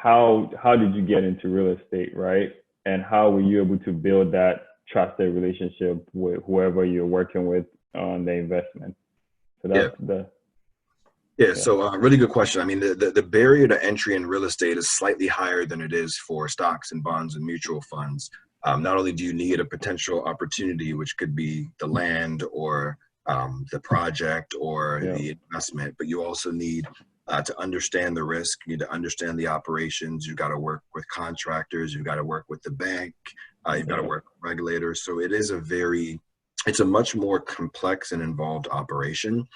how did you get into real estate, right? And how were you able to build that trusted relationship with whoever you're working with on the investment? So Yeah. that's the Yeah, yeah. so really good question. I mean, the barrier to entry in real estate is slightly higher than it is for stocks and bonds and mutual funds. Not only do you need a potential opportunity, which could be the land or the project or Yeah. the investment, but you also need to understand the risk. You need to understand the operations. You've got to work with contractors. You've got to work with the bank. You've got to Yeah. work with regulators. So it's a much more complex and involved operation.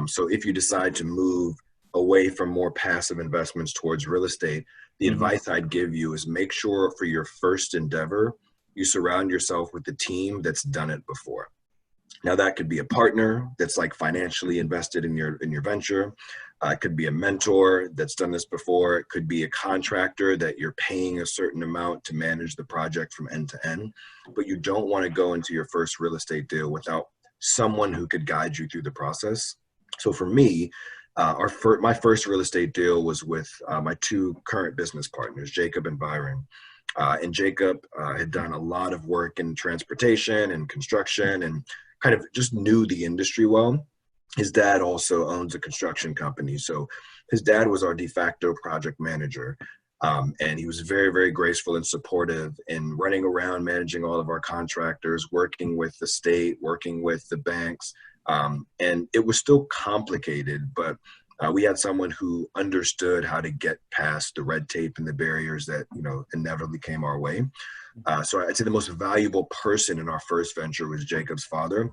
So if you decide to move away from more passive investments towards real estate, the Mm-hmm. advice I'd give you is make sure for your first endeavor, you surround yourself with the team that's done it before. Now that could be a partner that's like financially invested in your venture. It could be a mentor that's done this before. It could be a contractor that you're paying a certain amount to manage the project from end to end. But you don't want to go into your first real estate deal without someone who could guide you through the process. So for me, my first real estate deal was with my two current business partners, Jacob and Byron. And Jacob had done a lot of work in transportation and construction and kind of just knew the industry well. His dad also owns a construction company. So his dad was our de facto project manager. And he was very, very graceful and supportive in running around, managing all of our contractors, working with the state, working with the banks. And it was still complicated, but we had someone who understood how to get past the red tape and the barriers that, inevitably came our way. So I'd say the most valuable person in our first venture was Jacob's father.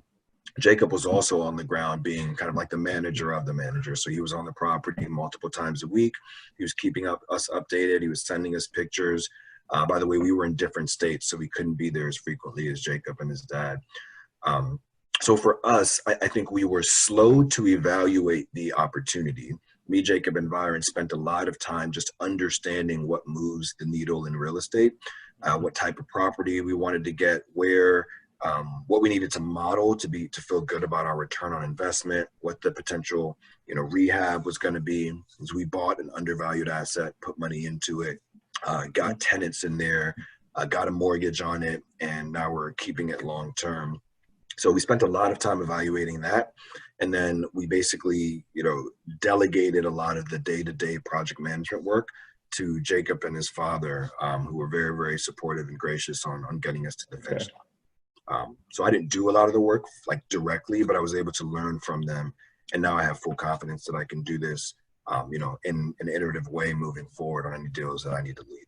Jacob was also on the ground being kind of like the manager of the manager. So he was on the property multiple times a week. He was keeping us updated. He was sending us pictures. By the way, we were in different states, so we couldn't be there as frequently as Jacob and his dad. So for us, I think we were slow to evaluate the opportunity. Me, Jacob, and Byron spent a lot of time just understanding what moves the needle in real estate, what type of property we wanted to get, where, what we needed to model to feel good about our return on investment, what the potential, rehab was going to be. As we bought an undervalued asset, put money into it, got tenants in there, got a mortgage on it, and now we're keeping it long term. So we spent a lot of time evaluating that. And then we basically, delegated a lot of the day-to-day project management work to Jacob and his father, who were very, very supportive and gracious on getting us to the finish Okay. line. So I didn't do a lot of the work like directly, but I was able to learn from them. And now I have full confidence that I can do this, in an iterative way moving forward on any deals that I need to lead.